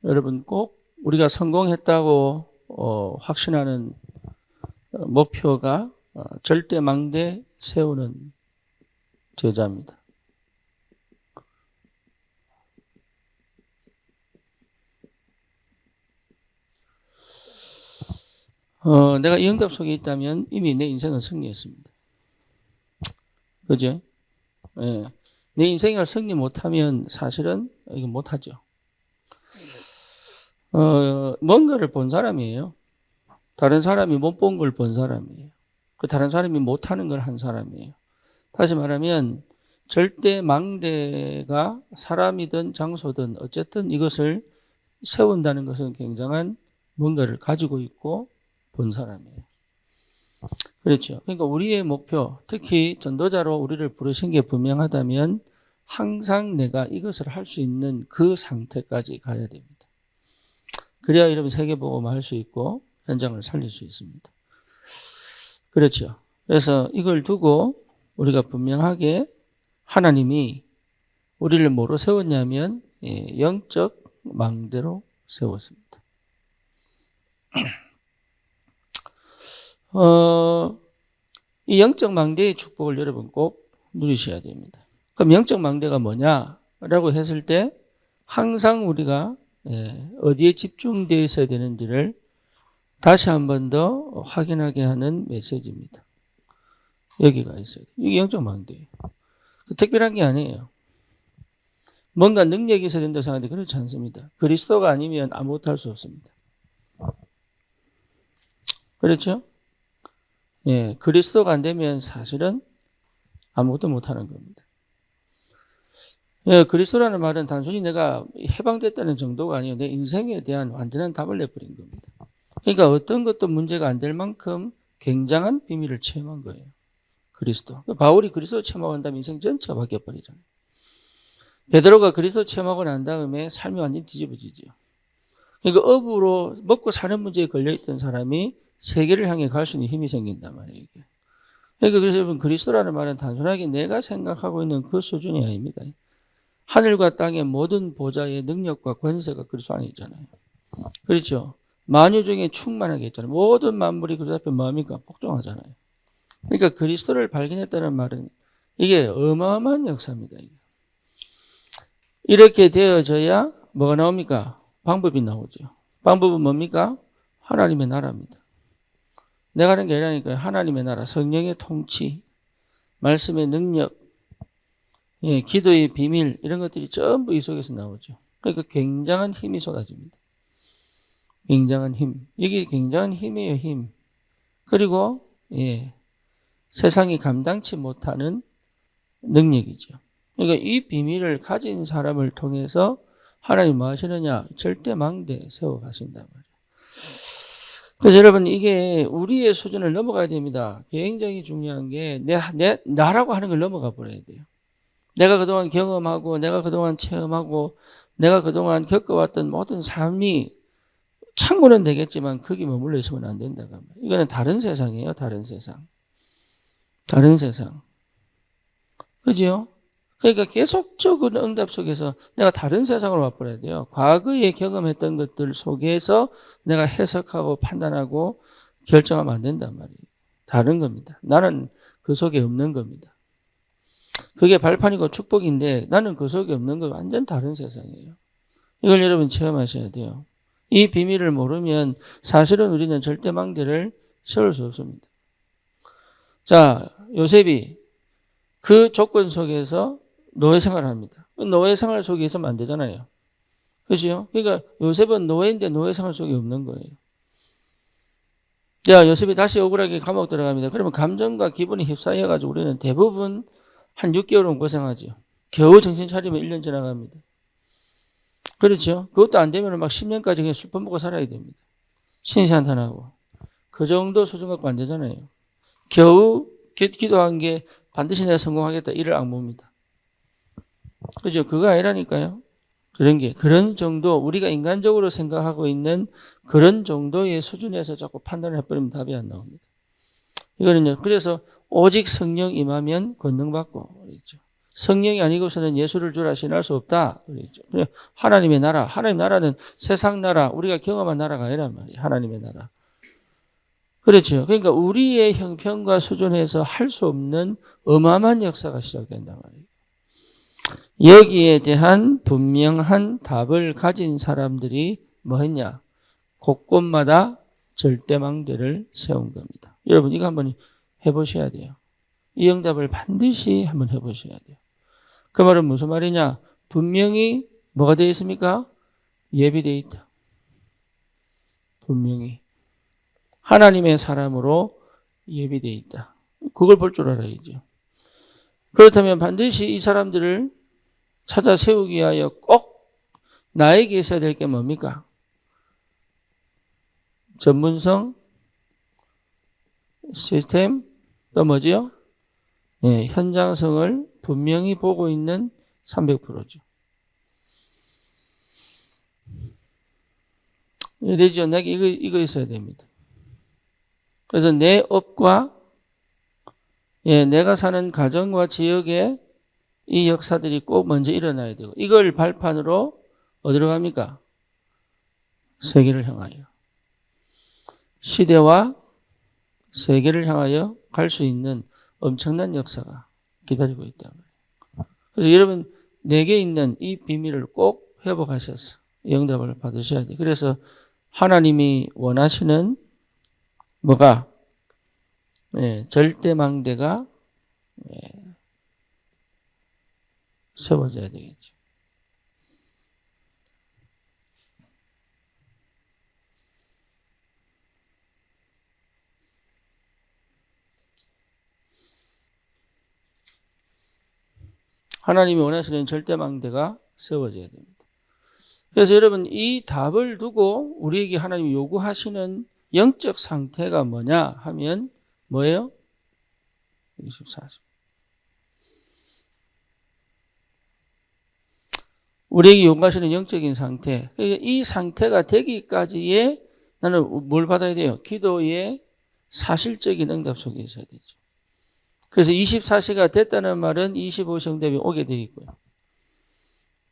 여러분 꼭 우리가 성공했다고 확신하는 목표가 절대망대 세우는 제자입니다. 내가 이 응답 속에 있다면 이미 내 인생은 승리했습니다. 그죠? 예. 내 인생을 승리 못하면 사실은 이거 못하죠. 뭔가를 본 사람이에요. 다른 사람이 못 본 걸 본 사람이에요. 그 다른 사람이 못하는 걸 한 사람이에요. 다시 말하면 절대 망대가 사람이든 장소든 어쨌든 이것을 세운다는 것은 굉장한 뭔가를 가지고 있고 본 사람이에요. 그렇죠. 그러니까 우리의 목표, 특히 전도자로 우리를 부르신 게 분명하다면 항상 내가 이것을 할 수 있는 그 상태까지 가야 됩니다. 그래야 여러분 세계복음을 할 수 있고 현장을 살릴 수 있습니다. 그렇죠. 그래서 이걸 두고 우리가 분명하게 하나님이 우리를 뭐로 세웠냐면 영적 망대로 세웠습니다. 이 영적 망대의 축복을 여러분 꼭 누리셔야 됩니다. 그럼 영적 망대가 뭐냐라고 했을 때 항상 우리가 어디에 집중되어 있어야 되는지를 다시 한 번 더 확인하게 하는 메시지입니다. 여기가 있어야 돼요. 이게 영적 망대예요. 특별한 게 아니에요. 뭔가 능력이 있어야 된다고 생각하는데 그렇지 않습니다. 그리스도가 아니면 아무것도 할 수 없습니다. 그렇죠? 예, 그리스도가 안 되면 사실은 아무것도 못하는 겁니다. 예, 그리스도라는 말은 단순히 내가 해방됐다는 정도가 아니에요. 내 인생에 대한 완전한 답을 내버린 겁니다. 그러니까 어떤 것도 문제가 안 될 만큼 굉장한 비밀을 체험한 거예요. 그리스도. 바울이 그리스도 체험한다면 인생 전체가 바뀌어버리잖아요. 베드로가 그리스도 체험하고 난 다음에 삶이 완전히 뒤집어지죠. 그러니까 업으로 먹고 사는 문제에 걸려있던 사람이 세계를 향해 갈 수 있는 힘이 생긴단 말이에요. 이게. 그러니까 그래서 여러분 그리스도라는 말은 단순하게 내가 생각하고 있는 그 수준이 아닙니다. 하늘과 땅의 모든 보좌의 능력과 권세가 그리스도 안에 있잖아요. 그렇죠. 만유 중에 충만하게 있잖아요. 모든 만물이 그리스도 앞에 뭐합니까? 복종하잖아요. 그러니까 그리스도를 발견했다는 말은 이게 어마어마한 역사입니다. 이렇게 되어져야 뭐가 나옵니까? 방법이 나오죠. 방법은 뭡니까? 하나님의 나라입니다. 내가 하는 게 아니라니까요. 하나님의 나라, 성령의 통치, 말씀의 능력, 기도의 비밀 이런 것들이 전부 이 속에서 나오죠. 그러니까 굉장한 힘이 쏟아집니다. 굉장한 힘. 이게 굉장한 힘이에요, 힘. 그리고 세상이 감당치 못하는 능력이죠. 그러니까 이 비밀을 가진 사람을 통해서 하나님 뭐 하시느냐? 절대망대 세워가신단 말이에요. 그래서 여러분 이게 우리의 수준을 넘어가야 됩니다. 굉장히 중요한 게 나라고 하는 걸 넘어가 버려야 돼요. 내가 그동안 경험하고 내가 그동안 체험하고 내가 그동안 겪어왔던 모든 삶이 참고는 되겠지만 거기 머물러 있으면 안 된다고 합니다. 이거는 다른 세상이에요. 다른 세상. 다른 세상. 그죠? 그러니까 계속적으로 응답 속에서 내가 다른 세상으로 와버려야 돼요. 과거에 경험했던 것들 속에서 내가 해석하고 판단하고 결정하면 안 된단 말이에요. 다른 겁니다. 나는 그 속에 없는 겁니다. 그게 발판이고 축복인데 나는 그 속에 없는 건 완전 다른 세상이에요. 이걸 여러분 체험하셔야 돼요. 이 비밀을 모르면 사실은 우리는 절대망대를 세울 수 없습니다. 자, 요셉이 그 조건 속에서 노예 생활을 합니다. 노예 생활 속에 있으면 안 되잖아요. 그렇죠? 그러니까 요셉은 노예인데 노예 생활 속에 없는 거예요. 자, 요셉이 다시 억울하게 감옥 들어갑니다. 그러면 감정과 기분이 휩싸여가지고 우리는 대부분 한 6개월은 고생하죠. 겨우 정신 차리면 1년 지나갑니다. 그렇죠? 그것도 안 되면 막 10년까지 그냥 술 퍼먹고 살아야 됩니다. 신세한탄하고. 그 정도 수준 갖고 안 되잖아요. 겨우 기도한 게 반드시 내가 성공하겠다. 이를 악모입니다. 그죠? 그거 아니라니까요. 그런 정도, 우리가 인간적으로 생각하고 있는 그런 정도의 수준에서 자꾸 판단을 해버리면 답이 안 나옵니다. 이거는요, 그래서 오직 성령 임하면 권능받고, 그랬죠. 성령이 아니고서는 예수를 주라 신할 수 없다. 그랬죠. 하나님의 나라, 하나님의 나라는 세상 나라, 우리가 경험한 나라가 아니란 말이에요. 하나님의 나라. 그렇죠. 그러니까 우리의 형편과 수준에서 할 수 없는 어마어마한 역사가 시작된단 말이에요. 여기에 대한 분명한 답을 가진 사람들이 뭐 했냐? 곳곳마다 절대망대를 세운 겁니다. 여러분 이거 한번 해보셔야 돼요. 이 응답을 반드시 한번 해보셔야 돼요. 그 말은 무슨 말이냐? 분명히 뭐가 되어 있습니까? 예비되어 있다. 분명히. 하나님의 사람으로 예비되어 있다. 그걸 볼 줄 알아야죠. 그렇다면 반드시 이 사람들을 찾아 세우기 위하여 꼭 나에게 있어야 될 게 뭡니까? 전문성, 시스템, 또 뭐지요? 네, 현장성을 분명히 보고 있는 300%죠. 되죠? 내게 이거 있어야 됩니다. 그래서 내 업과 내가 사는 가정과 지역에 이 역사들이 꼭 먼저 일어나야 되고 이걸 발판으로 어디로 갑니까? 세계를 향하여. 시대와 세계를 향하여 갈 수 있는 엄청난 역사가 기다리고 있다. 그래서 여러분 내게 있는 이 비밀을 꼭 회복하셔서 응답을 받으셔야 돼요. 그래서 하나님이 원하시는 뭐가 절대망대가 세워져야 되겠죠. 하나님이 원하시는 절대망대가 세워져야 됩니다. 그래서 여러분 이 답을 두고 우리에게 하나님이 요구하시는 영적 상태가 뭐냐 하면 뭐예요? 24절. 우리에게 요구하시는 영적인 상태. 그러니까 이 상태가 되기까지의 나는 뭘 받아야 돼요? 기도의 사실적인 응답 속에 있어야 되죠. 그래서 24시가 됐다는 말은 25시 응답이 오게 되어 있고요.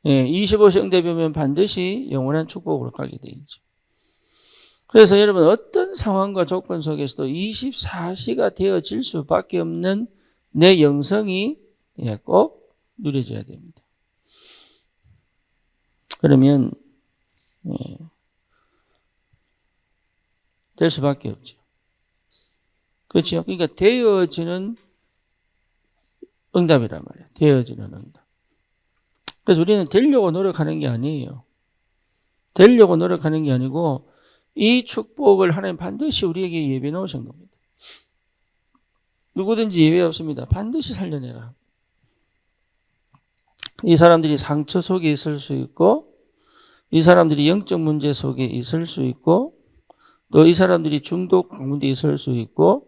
25시 응답이 오면 반드시 영원한 축복으로 가게 되어 있죠. 그래서 여러분 어떤 상황과 조건 속에서도 24시가 되어질 수밖에 없는 내 영성이 꼭 누려져야 됩니다. 그러면 될 수밖에 없죠. 그렇죠? 그러니까 되어지는 응답이란 말이에요. 되어지는 응답. 그래서 우리는 되려고 노력하는 게 아니에요. 되려고 노력하는 게 아니고 이 축복을 하나님 반드시 우리에게 예비해 놓으신 겁니다. 누구든지 예외 없습니다. 반드시 살려내라. 이 사람들이 상처 속에 있을 수 있고 이 사람들이 영적 문제 속에 있을 수 있고 또 이 사람들이 중독 가운데 있을 수 있고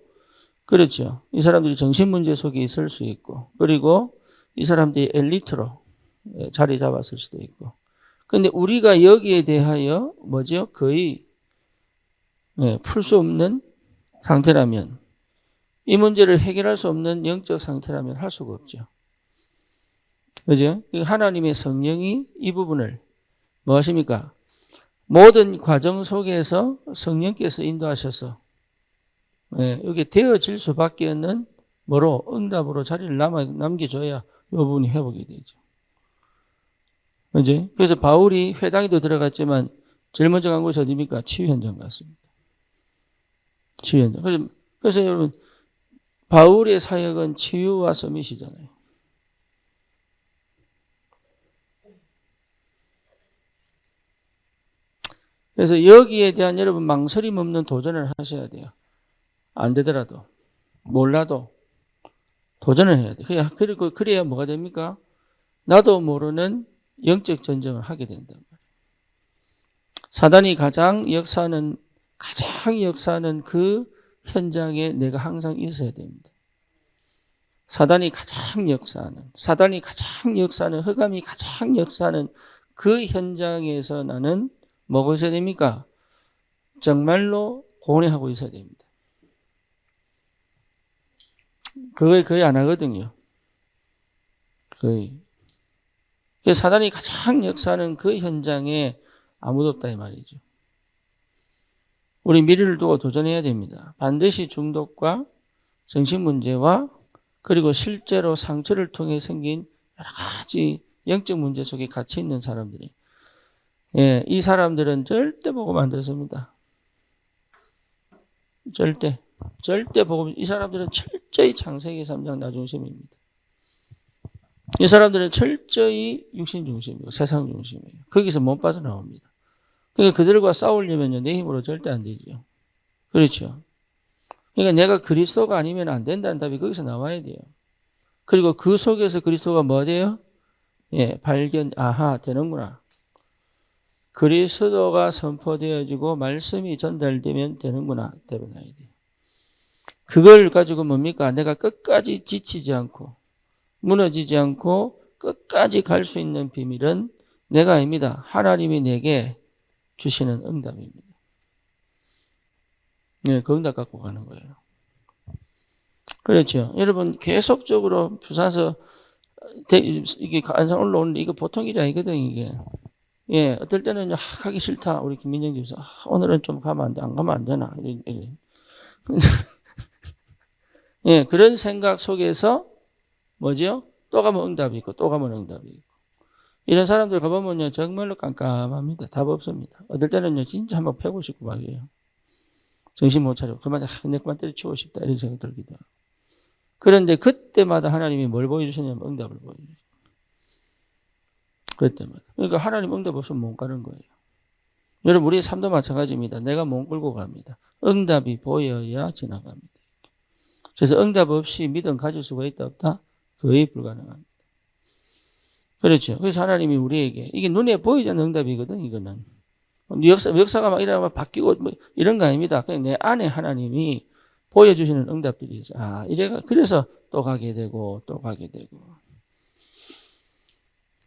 그렇죠. 이 사람들이 정신 문제 속에 있을 수 있고 그리고 이 사람들이 엘리트로 자리 잡았을 수도 있고 그런데 우리가 여기에 대하여 뭐죠? 거의 풀 수 없는 상태라면 이 문제를 해결할 수 없는 영적 상태라면 할 수가 없죠. 그죠? 하나님의 성령이 이 부분을 뭐 하십니까? 모든 과정 속에서 성령께서 인도하셔서 여기 되어질 수밖에 없는 뭐로 응답으로 자리를 남겨줘야 이 부분이 회복이 되죠. 그죠? 그래서 바울이 회당에도 들어갔지만 제일 먼저 간 곳이 어디입니까? 치유 현장 갔습니다. 치유 현장. 그래서 여러분 바울의 사역은 치유와 서밋이잖아요. 그래서 여기에 대한 여러분 망설임 없는 도전을 하셔야 돼요. 안 되더라도 몰라도 도전을 해야 돼요. 그리고 그래야 뭐가 됩니까? 나도 모르는 영적 전쟁을 하게 된단 말이에요. 사단이 가장 역사하는 그 현장에 내가 항상 있어야 됩니다. 사단이 가장 역사하는 흑암이 가장 역사하는 그 현장에서 나는 뭐가 있어야 됩니까? 정말로 고뇌하고 있어야 됩니다. 그걸 거의 안 하거든요. 거의. 그래서 사단이 가장 역사하는 그 현장에 아무도 없다 이 말이죠. 우리 미래를 두고 도전해야 됩니다. 반드시 중독과 정신문제와 그리고 실제로 상처를 통해 생긴 여러 가지 영적 문제 속에 갇혀 있는 사람들이, 예, 이 사람들은 절대 복음 안 듣습니다. 절대 복음, 이 사람들은 철저히 창세기 3장 나 중심입니다. 이 사람들은 철저히 육신 중심이고 세상 중심이에요. 거기서 못 빠져나옵니다. 그러니까 그들과 싸우려면요, 내 힘으로 절대 안 되죠. 그렇죠. 그러니까 내가 그리스도가 아니면 안 된다는 답이 거기서 나와야 돼요. 그리고 그 속에서 그리스도가 뭐 돼요? 예, 되는구나. 그리스도가 선포되어지고 말씀이 전달되면 되는구나. 대변해야 돼요. 그걸 가지고 뭡니까? 내가 끝까지 지치지 않고 무너지지 않고 끝까지 갈 수 있는 비밀은 내가 아닙니다. 하나님이 내게 주시는 응답입니다. 네, 그 응답 갖고 가는 거예요. 그렇죠. 여러분 계속적으로 부산서 이게 안산 올라오는데 이거 보통 일이 아니거든 이게. 예, 어떨 때는 하기 싫다. 우리 김민정 집사 오늘은 좀 가면 안 돼. 안 가면 안 되나. 예, 그런 생각 속에서 뭐죠? 또 가면 응답이 있고 또 가면 응답이 있고. 이런 사람들 가보면요 정말로 깜깜합니다. 답 없습니다. 어떨 때는요 진짜 한번 패고 싶고 말이에요. 정신 못 차리고 내 그만 때려치우고 싶다 이런 생각 들기도 하고. 그런데 그때마다 하나님이 뭘 보여주시냐면 응답을 보여주세요. 그때마다. 그러니까 하나님 응답 없으면 못 가는 거예요. 여러분 우리의 삶도 마찬가지입니다. 내가 몸 끌고 갑니다. 응답이 보여야 지나갑니다. 그래서 응답 없이 믿음 가질 수가 있다 없다? 거의 불가능합니다. 그렇죠. 그래서 하나님이 우리에게 이게 눈에 보이지 않는 응답이거든 이거는. 역사가 막 이러면 바뀌고 뭐 이런 거 아닙니다. 그냥 내 안에 하나님이 보여주시는 응답들이 있어요. 그래서 또 가게 되고 또 가게 되고.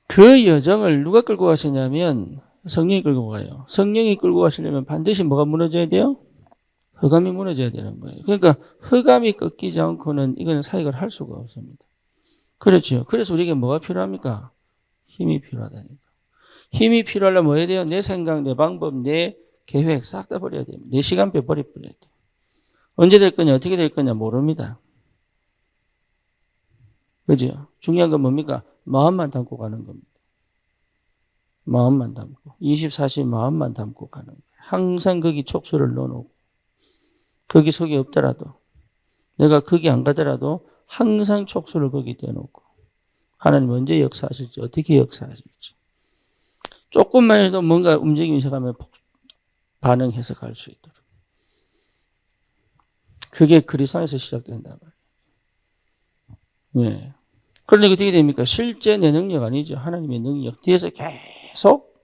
그 여정을 누가 끌고 가시냐면 성령이 끌고 가요. 성령이 끌고 가시려면 반드시 뭐가 무너져야 돼요? 흑암이 무너져야 되는 거예요. 그러니까 흑암이 꺾이지 않고는 이거는 사역을 할 수가 없습니다. 그렇죠. 그래서 우리에게 뭐가 필요합니까? 힘이 필요하다니까. 힘이 필요하려면 뭐 해야 돼요? 내 생각, 내 방법, 내 계획 싹 다 버려야 됩니다. 내 시간표 버려야 돼요. 언제 될 거냐, 어떻게 될 거냐 모릅니다. 그죠? 중요한 건 뭡니까? 마음만 담고 가는 겁니다. 마음만 담고. 24시 마음만 담고 가는 거예요. 항상 거기 촉수를 넣어놓고. 거기 속이 없더라도, 내가 거기 안 가더라도 항상 촉수를 거기 떼놓고. 하나님 언제 역사하실지, 어떻게 역사하실지. 조금만 해도 뭔가 움직임이 시작하면 반응해서 갈 수 있도록. 그게 그리스도에서 시작된단 말이에요. 네. 그런데 어떻게 됩니까? 실제 내 능력 아니죠. 하나님의 능력. 뒤에서 계속.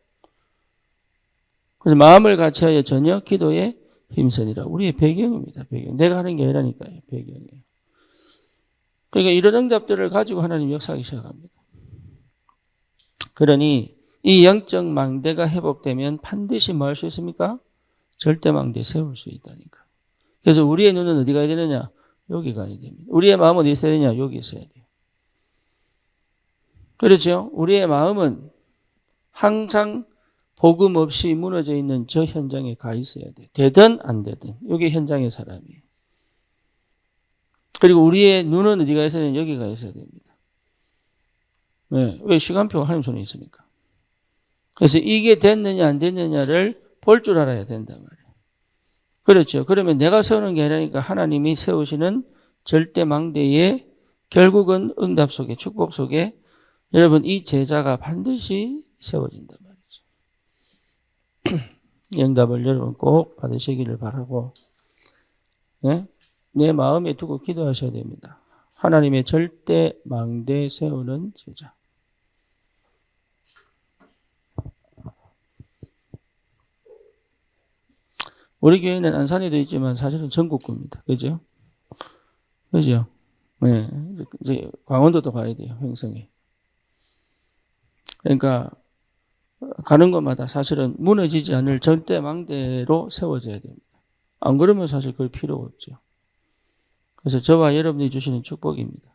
그래서 마음을 같이하여 전혀 기도에 힘쓰니라. 우리의 배경입니다. 배경. 내가 하는 게 아니라니까요. 배경이에요. 그러니까 이런 응답들을 가지고 하나님 역사하기 시작합니다. 그러니 이 영적 망대가 회복되면 반드시 뭐 할 수 있습니까? 절대 망대 세울 수 있다니까. 그래서 우리의 눈은 어디 가야 되느냐? 여기 가야 됩니다. 우리의 마음은 어디 있어야 되냐? 여기 있어야 돼요. 그렇죠? 우리의 마음은 항상 복음 없이 무너져 있는 저 현장에 가 있어야 돼요. 되든 안 되든. 여기 현장의 사람이에요. 그리고 우리의 눈은 어디가 있어야 되냐? 여기가 있어야 됩니다. 네. 왜? 시간표가 하나님 손에 있으니까. 그래서 이게 됐느냐 안 됐느냐를 볼 줄 알아야 된단 말이에요. 그렇죠. 그러면 내가 세우는 게 아니라니까 하나님이 세우시는 절대망대에 결국은 응답 속에 축복 속에 여러분 이 제자가 반드시 세워진단 말이죠. 응답을 여러분 꼭 받으시기를 바라고 네? 내 마음에 두고 기도하셔야 됩니다. 하나님의 절대망대 세우는 제자. 우리 교회는 안산에도 있지만 사실은 전국구입니다. 그죠? 그죠? 네. 이제 강원도도 가야 돼요. 횡성에. 그러니까 가는 곳마다 사실은 무너지지 않을 절대망대로 세워져야 됩니다. 안 그러면 사실 그럴 필요가 없죠. 그래서 저와 여러분이 주시는 축복입니다.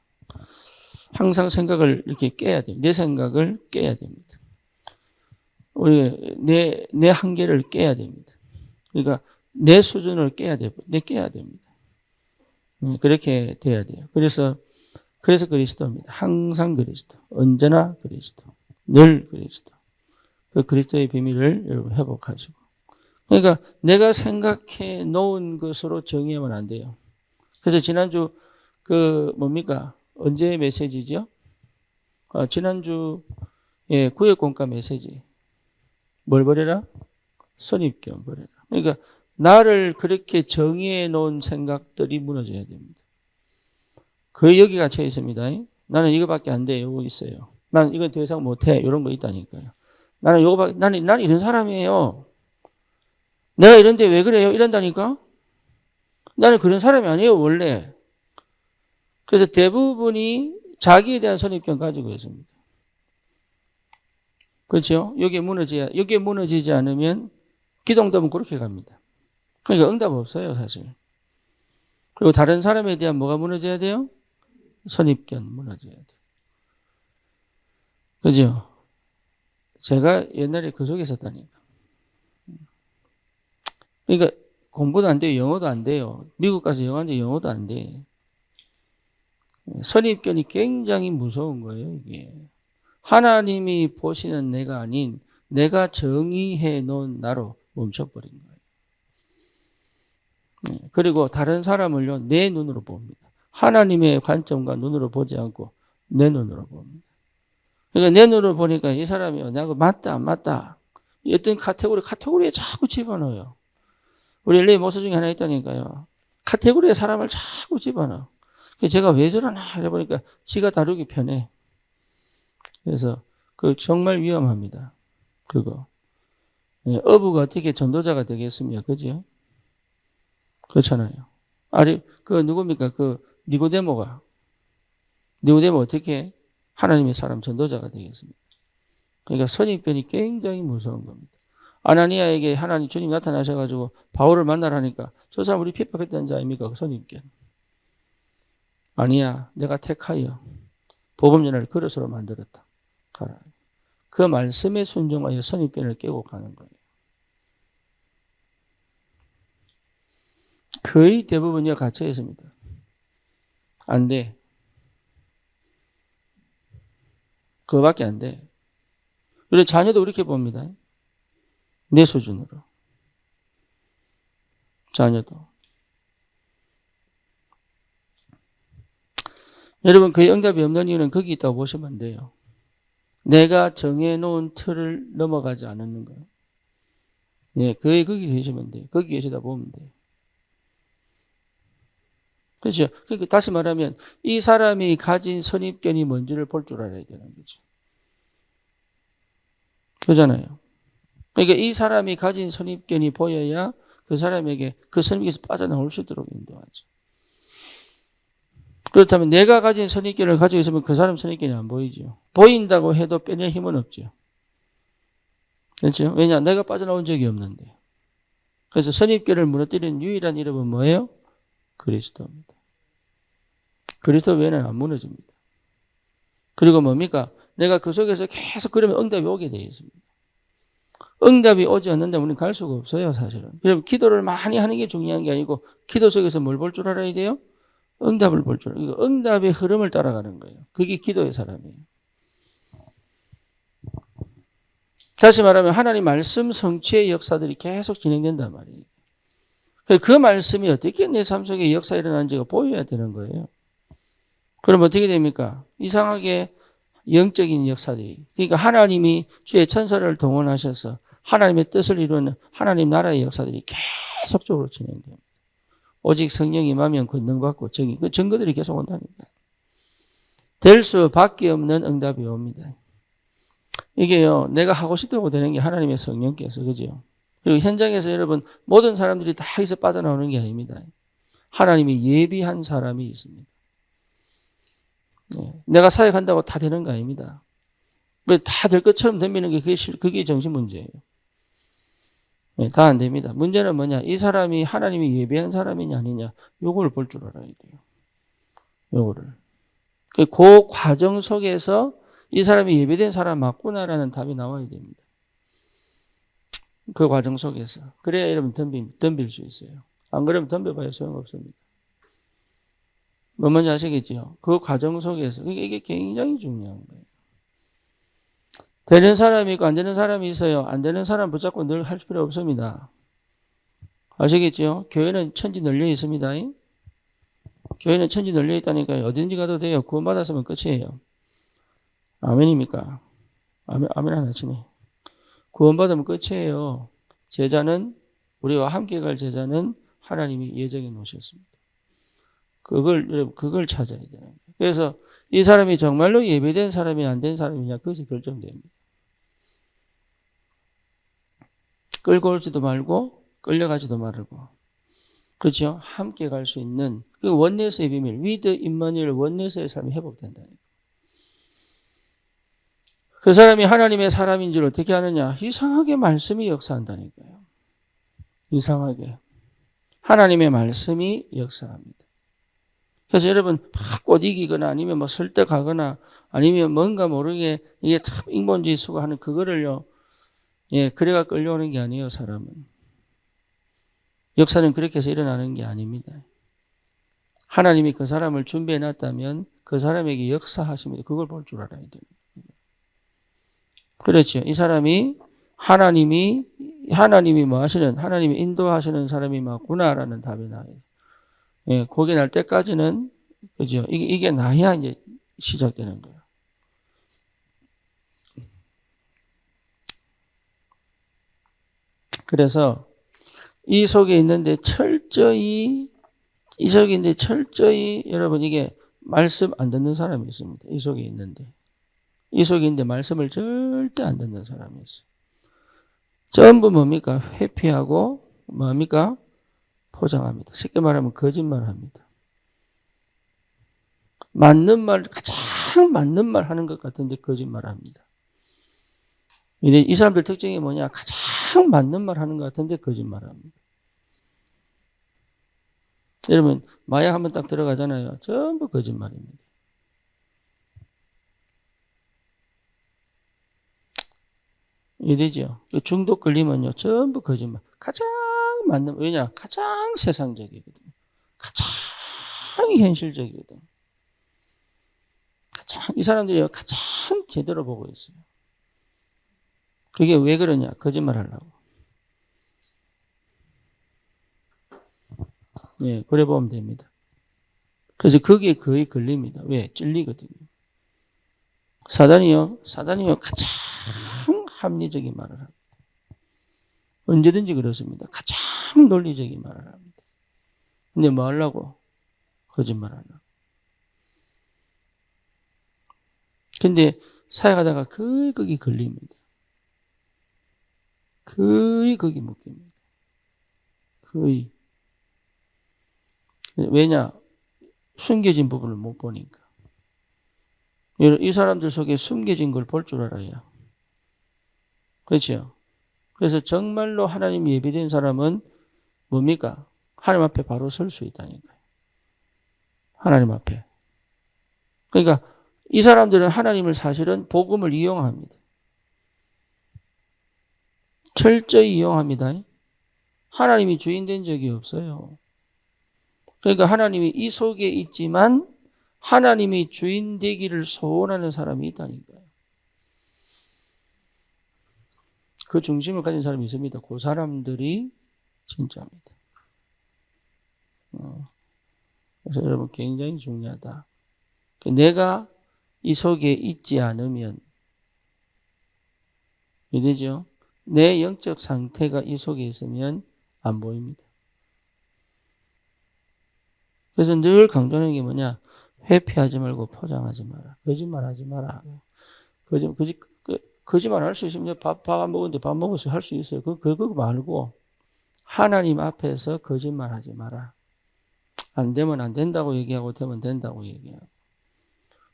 항상 생각을 이렇게 깨야 돼요. 내 생각을 깨야 됩니다. 우리 내 한계를 깨야 됩니다. 그러니까 내 수준을 깨야 됩니다. 그렇게 돼야 돼요. 그래서 그리스도입니다. 항상 그리스도, 언제나 그리스도, 늘 그리스도. 그 그리스도의 비밀을 여러분 회복하시고. 그러니까 내가 생각해 놓은 것으로 정의하면 안 돼요. 그래서 지난주 언제 메시지죠? 지난주 구역공과 메시지. 뭘 버려라? 선입견 버려라. 그러니까 나를 그렇게 정의해 놓은 생각들이 무너져야 됩니다. 여기 갇혀 있습니다. 나는 이거밖에 안 돼. 요거 있어요. 난 이건 더 이상 못해. 이런 거 있다니까요. 나는 이런 사람이에요. 내가 이런데 왜 그래요? 이런다니까? 나는 그런 사람이 아니에요, 원래. 그래서 대부분이 자기에 대한 선입견 가지고 있습니다. 그렇죠? 여기에 무너지지 않으면 기동답은 그렇게 갑니다. 그러니까 응답 없어요, 사실. 그리고 다른 사람에 대한 뭐가 무너져야 돼요? 선입견 무너져야 돼요. 그죠? 제가 옛날에 그 속에 있었다니까. 그러니까 공부도 안 돼요. 영어도 안 돼요. 미국 가서 영어도 안 돼. 선입견이 굉장히 무서운 거예요, 이게. 하나님이 보시는 내가 아닌 내가 정의해 놓은 나로 멈춰버린 거예요. 그리고 다른 사람을요, 내 눈으로 봅니다. 하나님의 관점과 눈으로 보지 않고 내 눈으로 봅니다. 그러니까 내 눈으로 보니까 이 사람이 나하고 맞다, 안 맞다. 어떤 카테고리에 자꾸 집어넣어요. 우리 LA 모스 중에 하나 있다니까요. 카테고리에 사람을 자꾸 집어넣어. 제가 왜 저러나 해보니까 지가 다루기 편해. 그래서 정말 위험합니다. 그거. 어부가 어떻게 전도자가 되겠습니까? 그죠? 그렇잖아요. 누굽니까? 니고데모 어떻게 하나님의 사람 전도자가 되겠습니까? 그러니까 선입견이 굉장히 무서운 겁니다. 아나니아에게 주님 나타나셔가지고 바울을 만나라니까 저 사람 우리 핍박했던 자 아닙니까? 그 선입견. 아니야, 내가 택하여 복음전을 그릇으로 만들었다. 가라. 그 말씀에 순종하여 선입견을 깨고 가는 거예요. 거의 대부분이 갇혀 있습니다. 안 돼. 그거밖에 안 돼. 우리 자녀도 그렇게 봅니다. 내 수준으로. 자녀도. 여러분, 그 응답이 없는 이유는 거기 있다고 보시면 안 돼요. 내가 정해놓은 틀을 넘어가지 않는 거예요. 거기 계시면 돼요. 거기 계시다 보면 돼요. 그렇죠? 그러니까 다시 말하면 이 사람이 가진 선입견이 뭔지를 볼 줄 알아야 되는 거죠. 그렇잖아요. 그러니까 이 사람이 가진 선입견이 보여야 그 사람에게 그 선입견에서 빠져나올 수 있도록 인도하죠. 그렇다면 내가 가진 선입견을 가지고 있으면 그 사람 선입견이 안 보이죠. 보인다고 해도 빼낼 힘은 없죠. 그렇죠? 왜냐? 내가 빠져나온 적이 없는데. 그래서 선입견을 무너뜨리는 유일한 이름은 뭐예요? 그리스도입니다. 그리스도 외에는 안 무너집니다. 그리고 뭡니까? 내가 그 속에서 계속 그러면 응답이 오게 되어 있습니다. 응답이 오지 않는데 우리는 갈 수가 없어요, 사실은. 그럼 기도를 많이 하는 게 중요한 게 아니고 기도 속에서 뭘 볼 줄 알아야 돼요? 응답을 볼 줄 알아요. 응답의 흐름을 따라가는 거예요. 그게 기도의 사람이에요. 다시 말하면 하나님 말씀 성취의 역사들이 계속 진행된단 말이에요. 그 말씀이 어떻게 내 삶 속에 역사 일어나는지가 보여야 되는 거예요. 그럼 어떻게 됩니까? 이상하게 영적인 역사들이. 그러니까 하나님이 주의 천사를 동원하셔서 하나님의 뜻을 이루는 하나님 나라의 역사들이 계속적으로 진행됩니다. 오직 성령이 임하면 권능받고 그 증거들이 계속 온다니까. 될 수밖에 없는 응답이 옵니다. 이게요, 내가 하고 싶다고 되는 게 하나님의 성령께서, 그죠? 그리고 현장에서 여러분, 모든 사람들이 다 여기서 빠져나오는 게 아닙니다. 하나님이 예비한 사람이 있습니다. 내가 사역한다고 다 되는 거 아닙니다. 다 될 것처럼 덤비는 게 그게 정신 문제예요. 다 안 됩니다. 문제는 뭐냐? 이 사람이 하나님이 예비한 사람이냐 아니냐, 요걸 볼 줄 알아야 돼요. 요거를. 그 과정 속에서 이 사람이 예배된 사람 맞구나라는 답이 나와야 됩니다. 그 과정 속에서. 그래야 여러분 덤빌 수 있어요. 안 그러면 덤벼봐야 소용없습니다. 뭐 뭔지 아시겠죠? 그 과정 속에서. 이게 굉장히 중요한 거예요. 되는 사람이 있고 안 되는 사람이 있어요. 안 되는 사람 붙잡고 늘 할 필요 없습니다. 아시겠죠? 교회는 천지 널려 있습니다. 교회는 천지 널려 있다니까요. 어딘지 가도 돼요. 구원받았으면 끝이에요. 아멘입니까? 아멘 하나 치네. 구원받으면 끝이에요. 제자는, 우리와 함께 갈 제자는 하나님이 예정해 놓으셨습니다. 그걸 찾아야 되는 거예요. 그래서 이 사람이 정말로 예배된 사람이 안 된 사람이냐, 그것이 결정됩니다. 끌고 올지도 말고, 끌려가지도 말고. 그렇죠? 함께 갈 수 있는, 그 원내스의 비밀, 위드 임마누엘 원내스의 삶이 회복된다니까. 그 사람이 하나님의 사람인 줄 어떻게 아느냐? 이상하게 말씀이 역사한다니까요. 이상하게. 하나님의 말씀이 역사합니다. 그래서 여러분, 막 못 이기거나 아니면 뭐 설득하거나 아니면 뭔가 모르게 이게 참 인본주의 수고하는 그거를요, 그래가 끌려오는 게 아니에요, 사람은. 역사는 그렇게 해서 일어나는 게 아닙니다. 하나님이 그 사람을 준비해 놨다면 그 사람에게 역사하십니다. 그걸 볼 줄 알아야 됩니다. 그렇죠. 이 사람이 하나님이 뭐 하시는, 하나님이 인도하시는 사람이 맞구나라는 답이 나와요. 그게 날 때까지는, 그죠. 이게 나야 이제 시작되는 거예요. 그래서 이 속에 있는데 철저히 여러분 이게 말씀 안 듣는 사람이 있습니다. 이 속에 있는데 말씀을 절대 안 듣는 사람이 있어요. 전부 뭡니까? 회피하고 뭡니까? 포장합니다. 쉽게 말하면 거짓말합니다. 가장 맞는 말 하는 것 같은데 거짓말합니다. 이 사람들 특징이 뭐냐? 가장 맞는 말 하는 것 같은데 거짓말합니다. 여러분 마약 한번 딱 들어가잖아요. 전부 거짓말입니다. 이러죠. 중독 걸리면요 전부 거짓말. 가장 맞는, 왜냐? 가장 세상적이거든요. 가장 현실적이거든요. 이 사람들이 가장 제대로 보고 있어요. 그게 왜 그러냐? 거짓말 하려고. 그래 보면 됩니다. 그래서 그게 거의 걸립니다. 왜? 찔리거든요. 사단이요 가장 합리적인 말을 합니다. 언제든지 그렇습니다. 가장 논리적인 말을 합니다. 근데 뭐 하려고? 거짓말 하려고. 근데 사역하다가 거의 거기 걸립니다. 거의 거기 묶입니다. 거의. 왜냐? 숨겨진 부분을 못 보니까. 이 사람들 속에 숨겨진 걸 볼 줄 알아요. 그렇죠? 그래서 정말로 하나님 예비된 사람은 뭡니까? 하나님 앞에 바로 설 수 있다니까요. 하나님 앞에. 그러니까 이 사람들은 하나님을 사실은 복음을 이용합니다. 철저히 이용합니다. 하나님이 주인 된 적이 없어요. 그러니까 하나님이 이 속에 있지만 하나님이 주인 되기를 소원하는 사람이 있다니까요. 그 중심을 가진 사람이 있습니다. 그 사람들이 진짜입니다. 그래서 여러분 굉장히 중요하다. 내가 이 속에 있지 않으면 이되죠. 내 영적 상태가 이 속에 있으면 안 보입니다. 그래서 늘 강조하는 게 뭐냐? 회피하지 말고 포장하지 마라. 거짓말하지 마라. 거짓말 할 수 있으면 밥 안 먹었는데 밥 먹어서 할 수 있어요. 그거 말고 하나님 앞에서 거짓말하지 마라. 안 되면 안 된다고 얘기하고 되면 된다고 얘기하고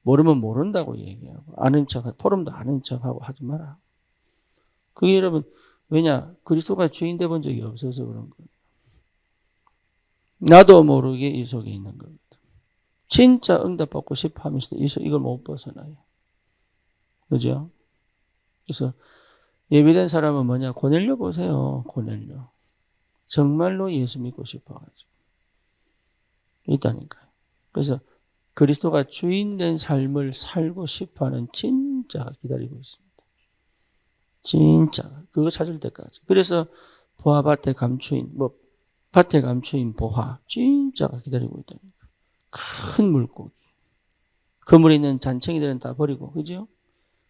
모르면 모른다고 얘기하고 아는 척, 포럼도 아는 척하고 하지 마라. 그게 여러분 왜냐? 그리스도가 주인 돼 본 적이 없어서 그런 거예요. 나도 모르게 이 속에 있는 겁니다. 진짜 응답받고 싶어 하면서도 이걸 못 벗어나요. 그죠? 그래서 예비된 사람은 뭐냐? 고넬료 보세요. 고넬료. 정말로 예수 믿고 싶어가지고. 있다니까요. 그래서 그리스도가 주인된 삶을 살고 싶어하는 진짜가 기다리고 있습니다. 진짜. 그거 찾을 때까지. 그래서 보화밭에 감추인, 밭에 감추인 보화. 진짜가 기다리고 있다니까. 큰 물고기. 그물에 있는 잔챙이들은 다 버리고, 그죠?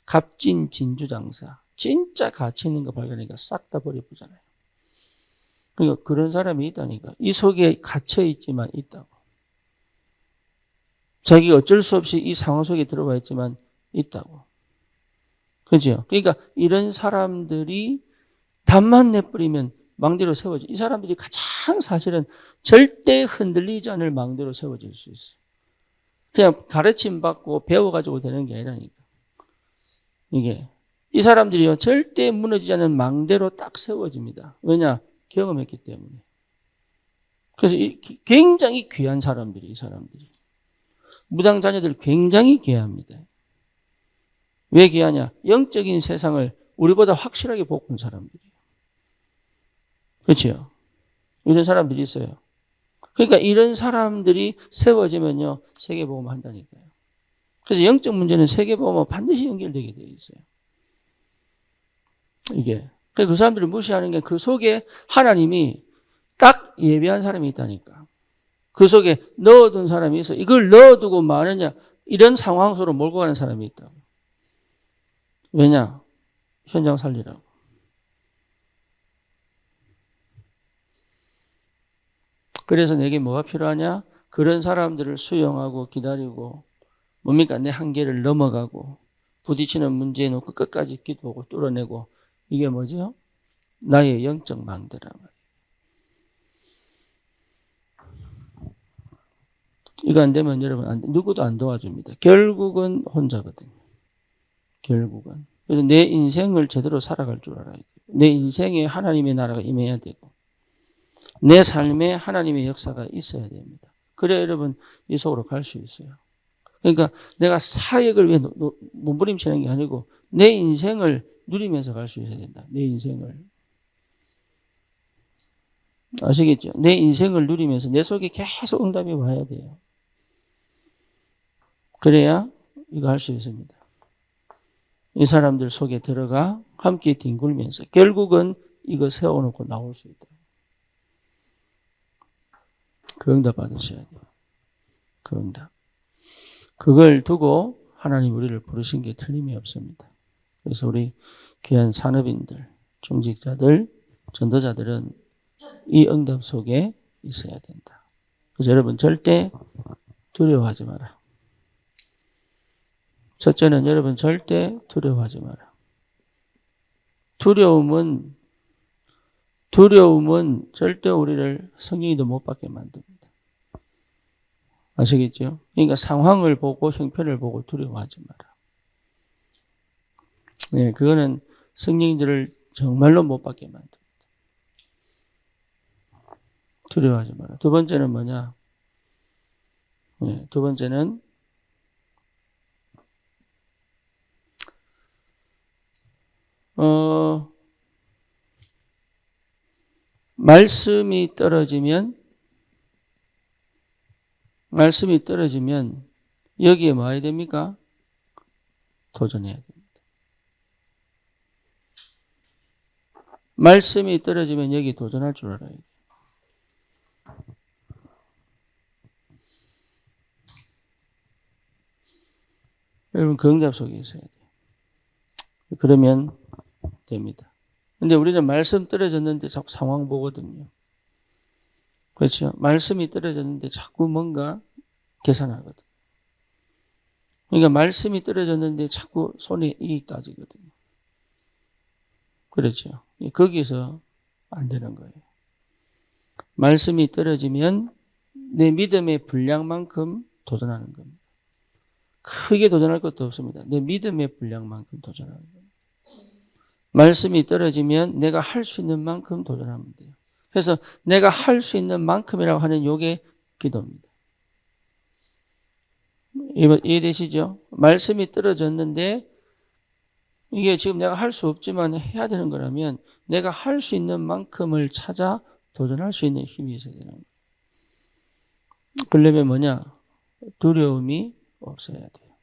값진 진주장사. 진짜 가치 있는 거 발견하니까 싹 다 버려보잖아요. 그러니까 그런 사람이 있다니까. 이 속에 갇혀있지만 있다고. 자기가 어쩔 수 없이 이 상황 속에 들어가 있지만 있다고. 그죠? 그러니까 이런 사람들이 답만 내버리면 망대로 세워져. 이 사람들이 가장 사실은 절대 흔들리지 않을 망대로 세워질 수 있어요. 그냥 가르침 받고 배워가지고 되는 게 아니라니까. 이게. 이 사람들이요, 절대 무너지지 않는 망대로 딱 세워집니다. 왜냐? 경험했기 때문에. 그래서 굉장히 귀한 사람들이, 이 사람들이. 무당 자녀들 굉장히 귀합니다. 왜 귀하냐? 영적인 세상을 우리보다 확실하게 보고 온 사람들이에요. 그렇죠? 이런 사람들이 있어요. 그러니까 이런 사람들이 세워지면요, 세계복음 한다니까요. 그래서 영적 문제는 세계복음과 반드시 연결되게 되어 있어요. 이게. 그 사람들을 무시하는 게 그 속에 하나님이 딱 예비한 사람이 있다니까. 그 속에 넣어둔 사람이 있어. 이걸 넣어두고 마느냐, 이런 상황 속으로 몰고 가는 사람이 있다고. 왜냐? 현장 살리라고. 그래서 내게 뭐가 필요하냐? 그런 사람들을 수용하고 기다리고, 뭡니까? 내 한계를 넘어가고, 부딪히는 문제에 놓고 끝까지 기도하고 뚫어내고, 이게 뭐죠? 나의 영적 망대란 말이에요. 이거 안 되면 여러분, 누구도 안 도와줍니다. 결국은 혼자거든요. 결국은. 그래서 내 인생을 제대로 살아갈 줄 알아야 돼요. 내 인생에 하나님의 나라가 임해야 되고, 내 삶에 하나님의 역사가 있어야 됩니다. 그래야 여러분, 이 속으로 갈 수 있어요. 그러니까 내가 사역을 위해 몸부림치는 게 아니고, 내 인생을 누리면서 갈 수 있어야 된다. 내 인생을. 아시겠죠? 내 인생을 누리면서 내 속에 계속 응답이 와야 돼요. 그래야 이거 할 수 있습니다. 이 사람들 속에 들어가 함께 뒹굴면서 결국은 이거 세워놓고 나올 수 있다. 그 응답 받으셔야 돼요. 그 응답. 그걸 두고 하나님 우리를 부르신 게 틀림이 없습니다. 그래서 우리 귀한 산업인들, 중직자들, 전도자들은 이 응답 속에 있어야 된다. 그래서 여러분 절대 두려워하지 마라. 첫째는 여러분 절대 두려워하지 마라. 두려움은 절대 우리를 성령이도 못 받게 만듭니다. 아시겠죠? 그러니까 상황을 보고 형편을 보고 두려워하지 마라. 네, 그거는 성령이들을 정말로 못 받게 만듭니다. 두려워하지 마라. 두 번째는 뭐냐? 네, 두 번째는 말씀이 떨어지면 여기에 뭐 해야 됩니까? 도전해야 됩니다. 말씀이 떨어지면 여기 도전할 줄 알아야 돼요. 여러분 그 응답 속에 있어야 돼요. 그러면 됩니다. 근데 우리는 말씀 떨어졌는데 자꾸 상황 보거든요. 그렇죠? 말씀이 떨어졌는데 자꾸 뭔가 계산하거든요. 그러니까 말씀이 떨어졌는데 자꾸 손에 이익 따지거든요. 그렇죠? 거기서 안 되는 거예요. 말씀이 떨어지면 내 믿음의 분량만큼 도전하는 겁니다. 크게 도전할 것도 없습니다. 내 믿음의 분량만큼 도전하는 겁니다. 말씀이 떨어지면 내가 할 수 있는 만큼 도전하면 돼요. 그래서 내가 할 수 있는 만큼이라고 하는 요게 기도입니다. 이해되시죠? 말씀이 떨어졌는데 이게 지금 내가 할 수 없지만 해야 되는 거라면 내가 할 수 있는 만큼을 찾아 도전할 수 있는 힘이 있어야 되는 거예요. 그러려면 뭐냐? 두려움이 없어야 돼요.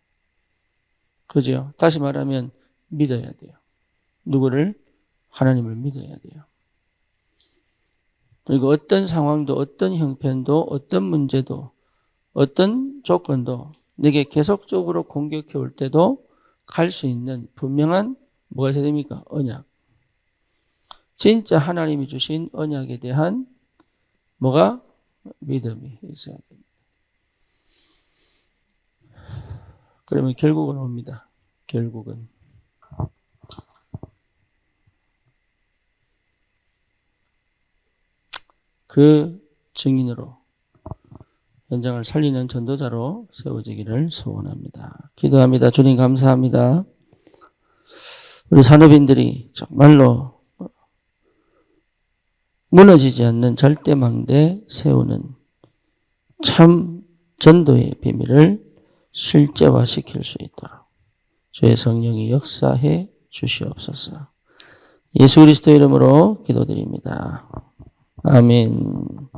그죠? 다시 말하면 믿어야 돼요. 누구를? 하나님을 믿어야 돼요. 그리고 어떤 상황도 어떤 형편도 어떤 문제도 어떤 조건도 내게 계속적으로 공격해 올 때도 갈 수 있는 분명한 뭐가 있어야 됩니까? 언약. 진짜 하나님이 주신 언약에 대한 뭐가? 믿음이 있어야 됩니다. 그러면 결국은 옵니다. 결국은. 그 증인으로 현장을 살리는 전도자로 세워지기를 소원합니다. 기도합니다. 주님 감사합니다. 우리 산업인들이 정말로 무너지지 않는 절대망대 세우는 참 전도의 비밀을 실제화시킬 수 있도록 주의 성령이 역사해 주시옵소서. 예수 그리스도 이름으로 기도드립니다. 아멘.